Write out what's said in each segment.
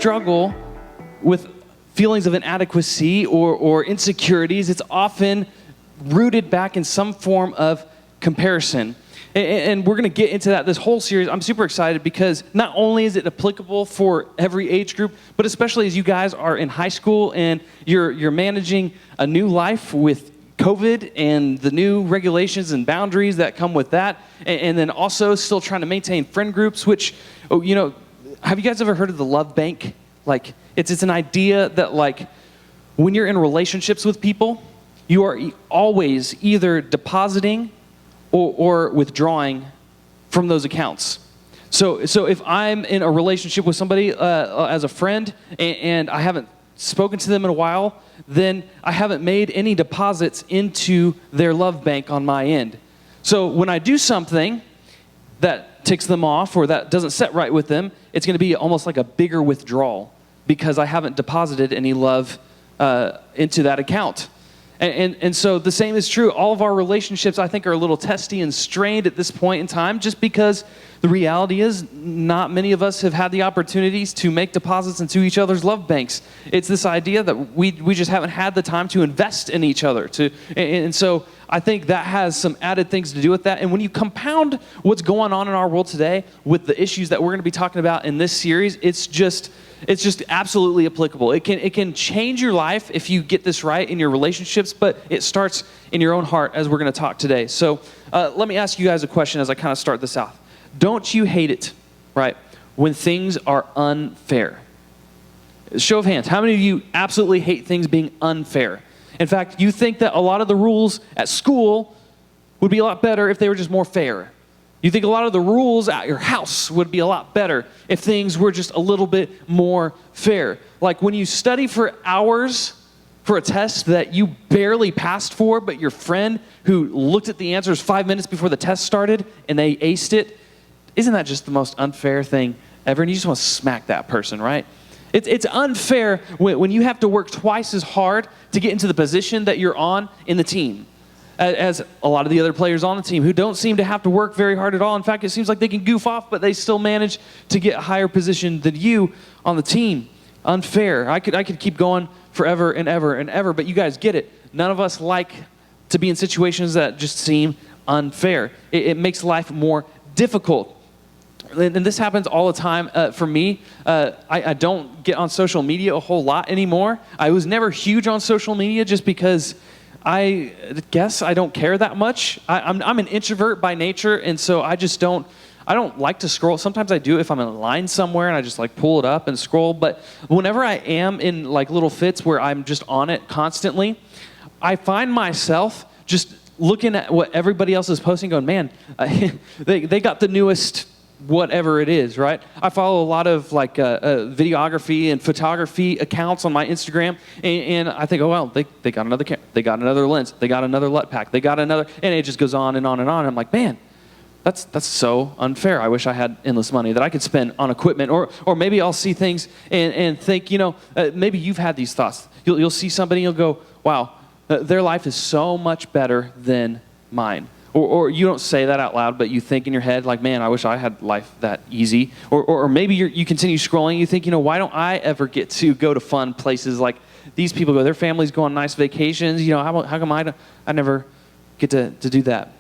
struggle with feelings of inadequacy or insecurities, it's often rooted back in some form of comparison. And we're going to get into that this whole series. I'm super excited because not only is it applicable for every age group, but especially as you guys are in high school and you're managing a new life with COVID and the new regulations and boundaries that come with that, and then also still trying to maintain friend groups, which, you know, have you guys ever heard of the love bank? Like, it's an idea that, like, when you're in relationships with people, you are always either depositing or withdrawing from those accounts. So if I'm in a relationship with somebody as a friend and I haven't spoken to them in a while, then I haven't made any deposits into their love bank on my end. So when I do something that ticks them off or that doesn't set right with them, it's going to be almost like a bigger withdrawal because I haven't deposited any love into that account. And so the same is true. All of our relationships, I think, are a little testy and strained at this point in time just because the reality is not many of us have had the opportunities to make deposits into each other's love banks. It's this idea that we just haven't had the time to invest in each other. And so I think that has some added things to do with that. And when you compound what's going on in our world today with the issues that we're going to be talking about in this series, it's just absolutely applicable. It can change your life if you get this right in your relationships, but it starts in your own heart, as we're going to talk today. So let me ask you guys a question as I kind of start this out. Don't you hate it, right, when things are unfair? Show of hands. How many of you absolutely hate things being unfair? In fact, you think that a lot of the rules at school would be a lot better if they were just more fair. You think a lot of the rules at your house would be a lot better if things were just a little bit more fair. Like when you study for hours for a test that you barely passed for, but your friend who looked at the answers 5 minutes before the test started and they aced it, isn't that just the most unfair thing ever? And you just want to smack that person, right? It's unfair when you have to work twice as hard to get into the position that you're on in the team as a lot of the other players on the team who don't seem to have to work very hard at all. In fact, it seems like they can goof off, but they still manage to get a higher position than you on the team. Unfair. I could keep going forever and ever and ever, but you guys get it. None of us like to be in situations that just seem unfair. It makes life more difficult. And this happens all the time for me. I don't get on social media a whole lot anymore. I was never huge on social media just because I guess I don't care that much. I'm an introvert by nature, and so I don't like to scroll. Sometimes I do if I'm in a line somewhere and I just like pull it up and scroll. But whenever I am in like little fits where I'm just on it constantly, I find myself just looking at what everybody else is posting going, man, they got the newest whatever it is, right? I follow a lot of like videography and photography accounts on my Instagram, and I think, oh well, they got another camera, they got another lens, they got another LUT pack, they got another, and it just goes on and on and on. I'm like, man, that's so unfair. I wish I had endless money that I could spend on equipment, or maybe I'll see things and think, you know, maybe you've had these thoughts. You'll see somebody, you'll go, wow, their life is so much better than mine. Or you don't say that out loud, but you think in your head, like, man, I wish I had life that easy. Or maybe you continue scrolling, you think, you know, why don't I ever get to go to fun places like these people go? Their families go on nice vacations. You know, how come I never get to do that?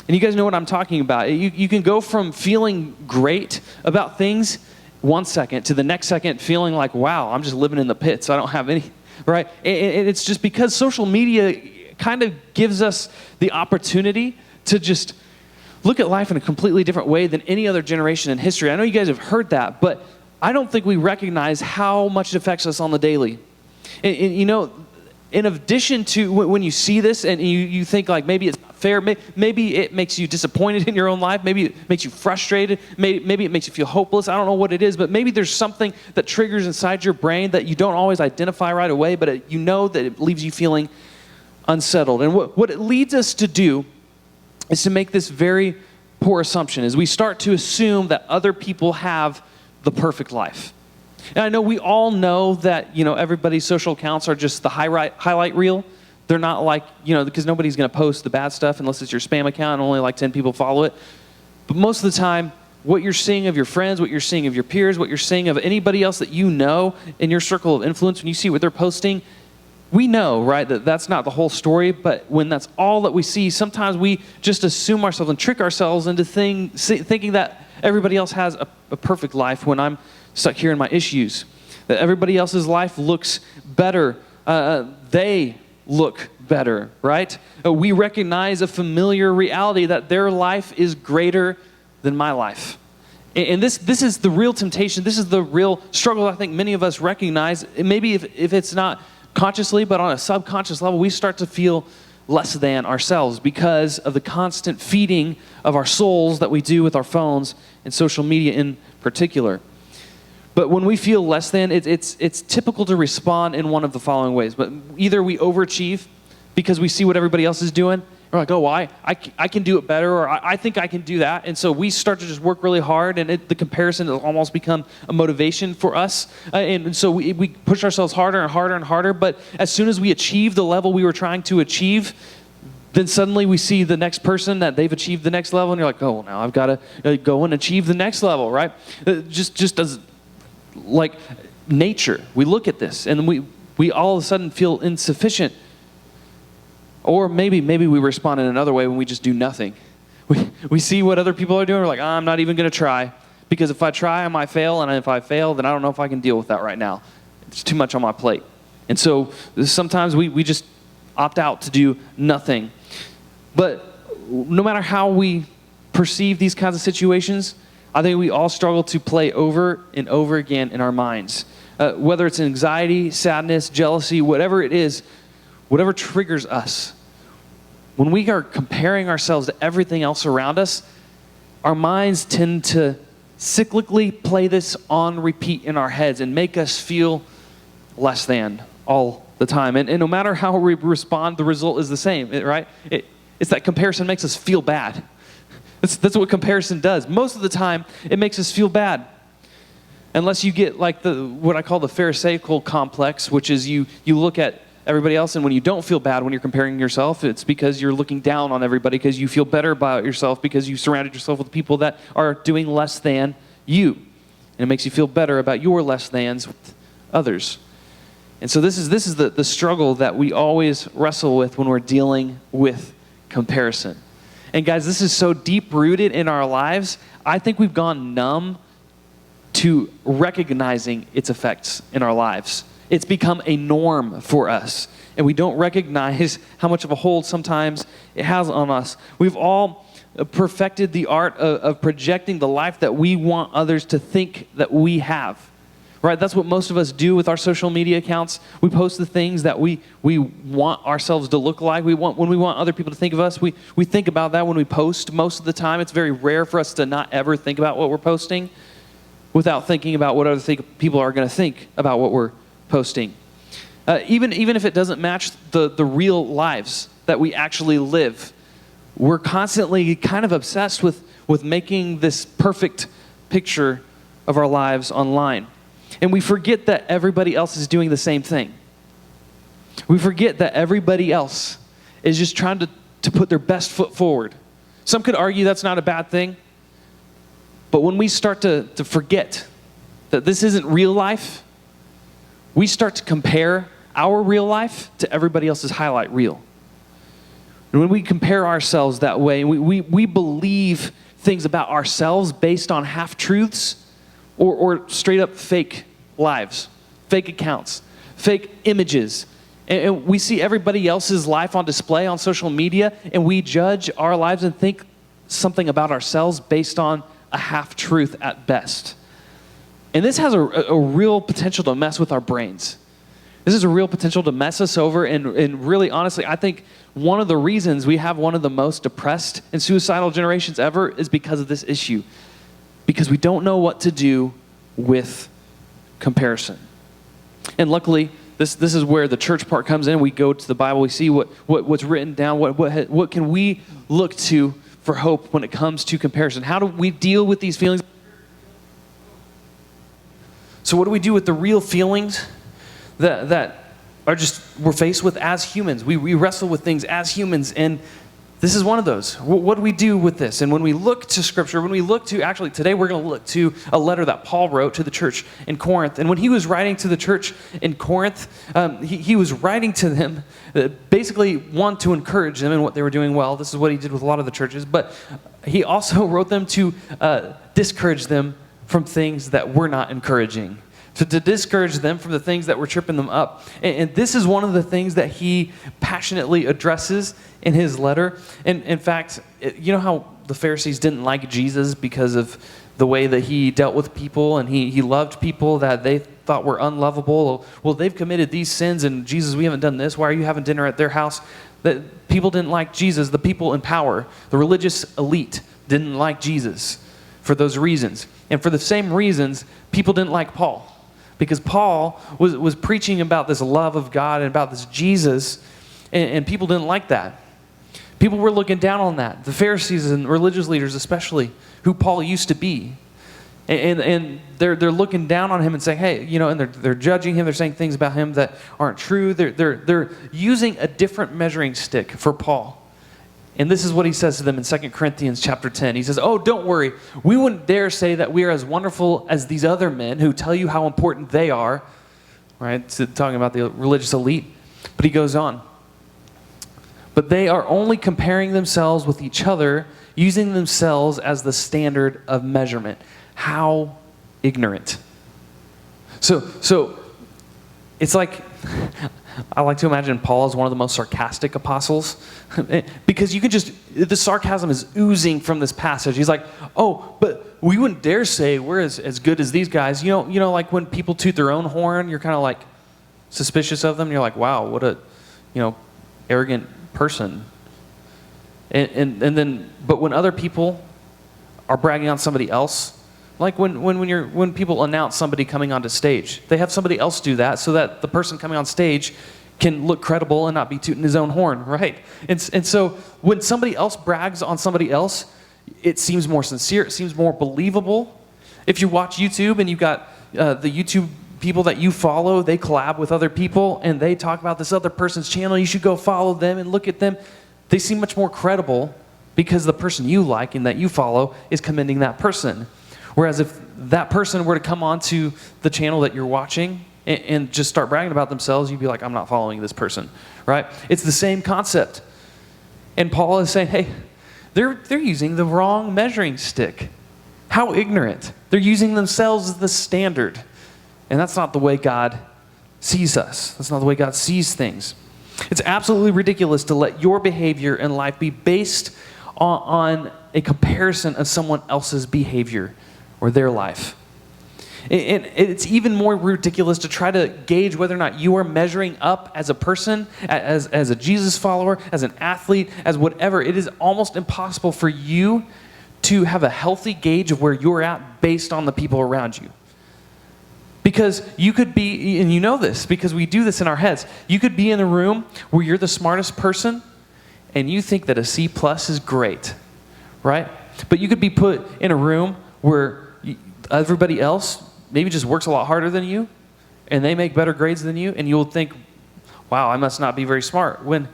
And you guys know what I'm talking about. You can go from feeling great about things 1 second to the next second feeling like, wow, I'm just living in the pits. I don't have any, right? And it's just because social media kind of gives us the opportunity to just look at life in a completely different way than any other generation in history. I know you guys have heard that, but I don't think we recognize how much it affects us on the daily. And you know, in addition to when you see this and you think like maybe it's not fair, maybe it makes you disappointed in your own life, maybe it makes you frustrated, maybe it makes you feel hopeless. I don't know what it is, but maybe there's something that triggers inside your brain that you don't always identify right away, but you know that it leaves you feeling unsettled. And what it leads us to do is to make this very poor assumption, is we start to assume that other people have the perfect life. And I know we all know that, you know, everybody's social accounts are just the highlight reel. They're not like, you know, because nobody's going to post the bad stuff unless it's your spam account and only like 10 people follow it. But most of the time, what you're seeing of your friends, what you're seeing of your peers, what you're seeing of anybody else that you know in your circle of influence, when you see what they're posting, we know, right, that that's not the whole story, but when that's all that we see, sometimes we just assume ourselves and trick ourselves into thinking that everybody else has a perfect life when I'm stuck here in my issues, that everybody else's life looks better. They look better, right? We recognize a familiar reality that their life is greater than my life. And this is the real temptation. This is the real struggle I think many of us recognize. And maybe if it's not consciously, but on a subconscious level, we start to feel less than ourselves because of the constant feeding of our souls that we do with our phones and social media in particular. But when we feel less than, it's typical to respond in one of the following ways. But either we overachieve because we see what everybody else is doing. We're like, oh, well, I can do it better, or I think I can do that. And so we start to just work really hard, and the comparison has almost become a motivation for us. And so we push ourselves harder and harder and harder. But as soon as we achieve the level we were trying to achieve, then suddenly we see the next person that they've achieved the next level, and you're like, oh, well, now I've got to go and achieve the next level, right? Just as like nature, we look at this, and we all of a sudden feel insufficient. Or maybe we respond in another way when we just do nothing. We see what other people are doing. We're like, I'm not even going to try. Because if I try, I might fail. And if I fail, then I don't know if I can deal with that right now. It's too much on my plate. And so sometimes we just opt out to do nothing. But no matter how we perceive these kinds of situations, I think we all struggle to play over and over again in our minds. Whether it's anxiety, sadness, jealousy, whatever it is, whatever triggers us, when we are comparing ourselves to everything else around us, our minds tend to cyclically play this on repeat in our heads and make us feel less than all the time. And no matter how we respond, the result is the same, right? It's that comparison makes us feel bad. That's what comparison does. Most of the time, it makes us feel bad. Unless you get like what I call the Pharisaical complex, which is you look at everybody else, and when you don't feel bad when you're comparing yourself, it's because you're looking down on everybody because you feel better about yourself because you surrounded yourself with people that are doing less than you. And it makes you feel better about your less thans with others. And so this is the struggle that we always wrestle with when we're dealing with comparison. And guys, this is so deep-rooted in our lives, I think we've gone numb to recognizing its effects in our lives. It's become a norm for us, and we don't recognize how much of a hold sometimes it has on us. We've all perfected the art of projecting the life that we want others to think that we have, right? That's what most of us do with our social media accounts. We post the things that we want ourselves to look like. When we want other people to think of us, we think about that when we post most of the time. It's very rare for us to not ever think about what we're posting without thinking about what other people are going to think about what we're posting. Even if it doesn't match the real lives that we actually live, we're constantly kind of obsessed with making this perfect picture of our lives online. And we forget that everybody else is doing the same thing. We forget that everybody else is just trying to put their best foot forward. Some could argue that's not a bad thing, but when we start to forget that this isn't real life, we start to compare our real life to everybody else's highlight reel. And when we compare ourselves that way, we believe things about ourselves based on half-truths or straight-up fake lives, fake accounts, fake images. And we see everybody else's life on display on social media, and we judge our lives and think something about ourselves based on a half-truth at best. And this has a real potential to mess with our brains. This is a real potential to mess us over, and really, honestly, I think one of the reasons we have one of the most depressed and suicidal generations ever is because of this issue. Because we don't know what to do with comparison. And luckily, this is where the church part comes in. We go to the Bible, we see what's written down, what can we look to for hope when it comes to comparison. How do we deal with these feelings? So what do we do with the real feelings that are just we're faced with as humans? We wrestle with things as humans, and this is one of those. What do we do with this? And when we look to Scripture, when we look to, actually today we're going to look to a letter that Paul wrote to the church in Corinth. And when he was writing to the church in Corinth, he was writing to them, basically want to encourage them in what they were doing well. This is what he did with a lot of the churches. But he also wrote them to discourage them from things that were not encouraging. To discourage them from the things that were tripping them up. And this is one of the things that he passionately addresses in his letter. And in fact, you know how the Pharisees didn't like Jesus because of the way that he dealt with people, and he loved people that they thought were unlovable? Well, they've committed these sins, and Jesus, we haven't done this. Why are you having dinner at their house? That people didn't like Jesus. The people in power, the religious elite, didn't like Jesus for those reasons. And for the same reasons, people didn't like Paul. Because Paul was preaching about this love of God and about this Jesus, and people didn't like that. People were looking down on that. The Pharisees and religious leaders especially, who Paul used to be. And they're looking down on him and saying, hey, you know, and they're judging him. They're saying things about him that aren't true. They're using a different measuring stick for Paul. And this is what he says to them in 2 Corinthians chapter 10. He says, oh, don't worry. We wouldn't dare say that we are as wonderful as these other men who tell you how important they are. Right? So talking about the religious elite. But he goes on. But they are only comparing themselves with each other, using themselves as the standard of measurement. How ignorant. So it's like, I like to imagine Paul as one of the most sarcastic apostles, because you can just, the sarcasm is oozing from this passage. He's like, oh, but we wouldn't dare say we're as good as these guys. You know, like when people toot their own horn, you're kind of like suspicious of them. You're like, wow, what a, arrogant person. And then, but when other people are bragging on somebody else, like when people announce somebody coming onto stage, they have somebody else do that so that the person coming on stage can look credible and not be tooting his own horn, right? And so when somebody else brags on somebody else, it seems more sincere, it seems more believable. If you watch YouTube and you've got the YouTube people that you follow, they collab with other people and they talk about this other person's channel, you should go follow them and look at them. They seem much more credible because the person you like and that you follow is commending that person. Whereas if that person were to come onto the channel that you're watching and just start bragging about themselves, you'd be like, I'm not following this person, right? It's the same concept. And Paul is saying, hey, they're using the wrong measuring stick. How ignorant. They're using themselves as the standard. And that's not the way God sees us. That's not the way God sees things. It's absolutely ridiculous to let your behavior in life be based on a comparison of someone else's behavior or their life. And it's even more ridiculous to try to gauge whether or not you are measuring up as a person, as a Jesus follower, as an athlete, as whatever. It is almost impossible for you to have a healthy gauge of where you're at based on the people around you. Because you could be, and you know this because we do this in our heads, you could be in a room where you're the smartest person and you think that a C+ is great, right? But you could be put in a room where everybody else maybe just works a lot harder than you and they make better grades than you, and you'll think, wow, I must not be very smart. When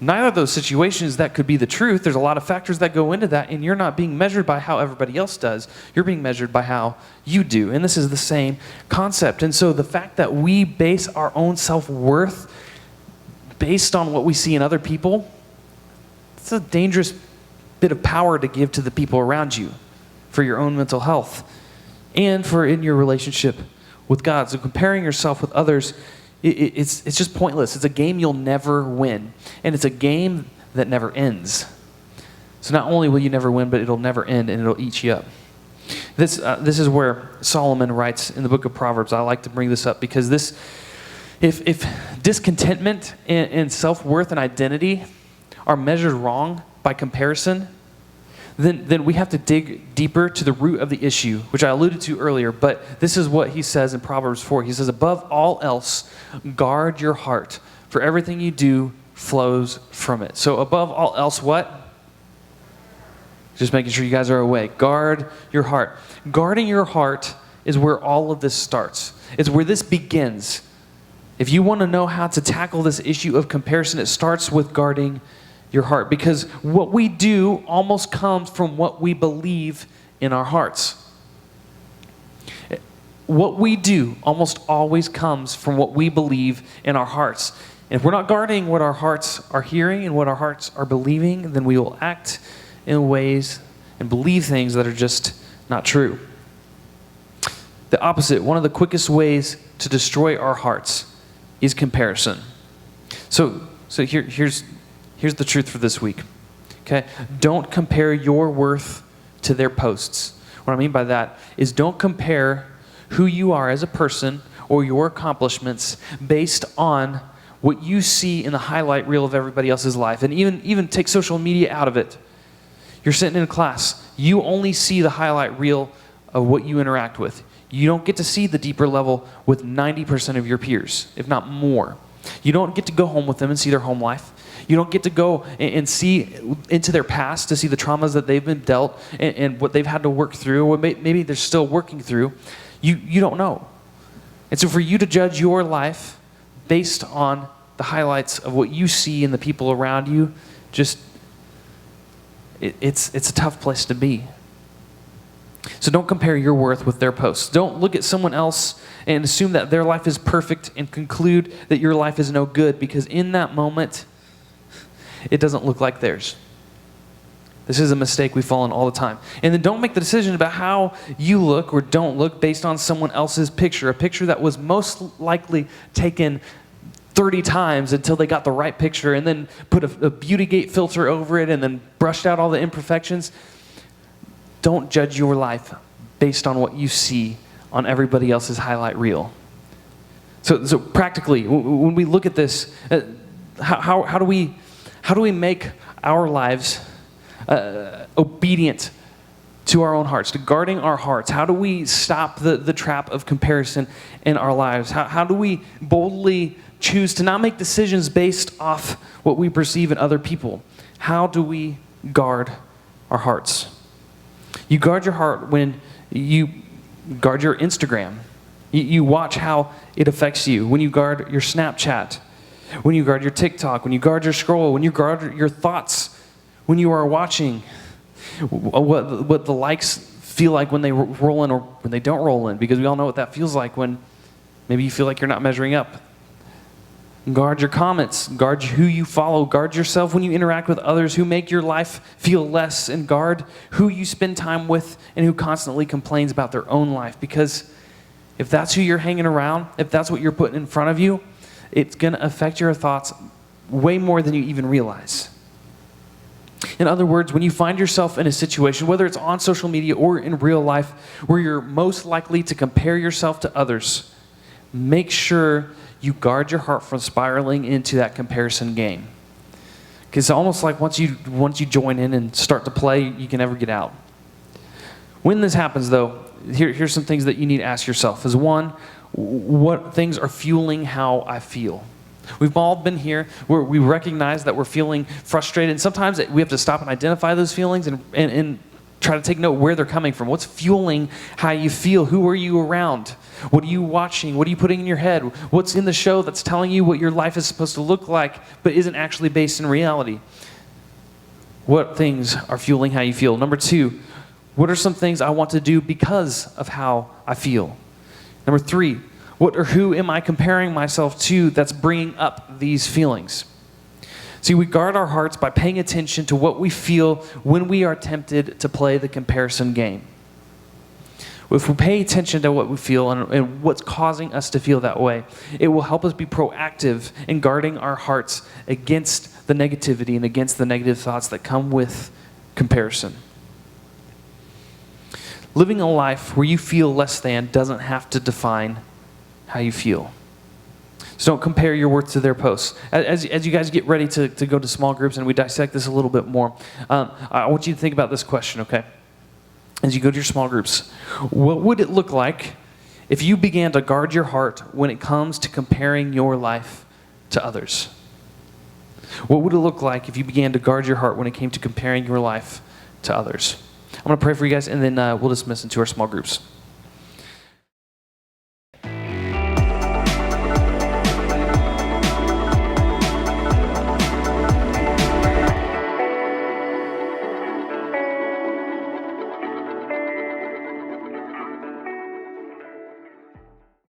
neither of those situations, that could be the truth. There's a lot of factors that go into that, and you're not being measured by how everybody else does. You're being measured by how you do, and this is the same concept. And so the fact that we base our own self-worth based on what we see in other people, it's a dangerous bit of power to give to the people around you for your own mental health and for in your relationship with God. So comparing yourself with others, it's just pointless. It's a game you'll never win. And it's a game that never ends. So not only will you never win, but it'll never end and it'll eat you up. This is where Solomon writes in the book of Proverbs. I like to bring this up because if discontentment and self-worth and identity are measured wrong by comparison, then we have to dig deeper to the root of the issue, which I alluded to earlier. But this is what he says in Proverbs 4. He says, above all else, guard your heart, for everything you do flows from it. So above all else, what? Just making sure you guys are awake. Guard your heart. Guarding your heart is where all of this starts. It's where this begins. If you want to know how to tackle this issue of comparison, it starts with guarding your heart, because what we do almost comes from what we believe in our hearts. What we do almost always comes from what we believe in our hearts. And if we're not guarding what our hearts are hearing and what our hearts are believing, then we will act in ways and believe things that are just not true. The opposite, one of the quickest ways to destroy our hearts is comparison. So here's the truth for this week. Okay? Don't compare your worth to their posts. What I mean by that is don't compare who you are as a person or your accomplishments based on what you see in the highlight reel of everybody else's life. And even take social media out of it. You're sitting in a class. You only see the highlight reel of what you interact with. You don't get to see the deeper level with 90% of your peers, if not more. You don't get to go home with them and see their home life. You don't get to go and see into their past to see the traumas that they've been dealt and what they've had to work through, or maybe they're still working through. You don't know. And so for you to judge your life based on the highlights of what you see in the people around you, it's a tough place to be. So don't compare your worth with their posts. Don't look at someone else and assume that their life is perfect and conclude that your life is no good, because in that moment, it doesn't look like theirs. This is a mistake we fall in all the time. And then don't make the decision about how you look or don't look based on someone else's picture, a picture that was most likely taken 30 times until they got the right picture, and then put a Beautygate filter over it and then brushed out all the imperfections. Don't judge your life based on what you see on everybody else's highlight reel. So practically, when we look at this, how do we make our lives obedient to our own hearts, to guarding our hearts? How do we stop the trap of comparison in our lives? How do we boldly choose to not make decisions based off what we perceive in other people? How do we guard our hearts? You guard your heart when you guard your Instagram. You watch how it affects you. When you guard your Snapchat, when you guard your TikTok, when you guard your scroll, when you guard your thoughts, when you are watching what the likes feel like when they roll in or when they don't roll in, because we all know what that feels like when maybe you feel like you're not measuring up. Guard your comments, guard who you follow, guard yourself when you interact with others who make your life feel less, and guard who you spend time with and who constantly complains about their own life. Because if that's who you're hanging around, if that's what you're putting in front of you, it's going to affect your thoughts way more than you even realize. In other words, when you find yourself in a situation, whether it's on social media or in real life, where you're most likely to compare yourself to others, make sure you guard your heart from spiraling into that comparison game. Because it's almost like once you join in and start to play, you can never get out. When this happens, though, here's some things that you need to ask yourself. Is one, what things are fueling how I feel? We've all been here where we recognize that we're feeling frustrated, and sometimes we have to stop and identify those feelings and try to take note where they're coming from. What's fueling how you feel? Who are you around? What are you watching? What are you putting in your head? What's in the show that's telling you what your life is supposed to look like but isn't actually based in reality? What things are fueling how you feel? Number two, what are some things I want to do because of how I feel? Number three, what or who am I comparing myself to that's bringing up these feelings? See, we guard our hearts by paying attention to what we feel when we are tempted to play the comparison game. If we pay attention to what we feel and what's causing us to feel that way, it will help us be proactive in guarding our hearts against the negativity and against the negative thoughts that come with comparison. Living a life where you feel less than doesn't have to define how you feel. So don't compare your worth to their posts. As you guys get ready to go to small groups and we dissect this a little bit more, I want you to think about this question, okay? As you go to your small groups, what would it look like if you began to guard your heart when it comes to comparing your life to others? What would it look like if you began to guard your heart when it came to comparing your life to others? I'm going to pray for you guys, and then we'll dismiss into our small groups.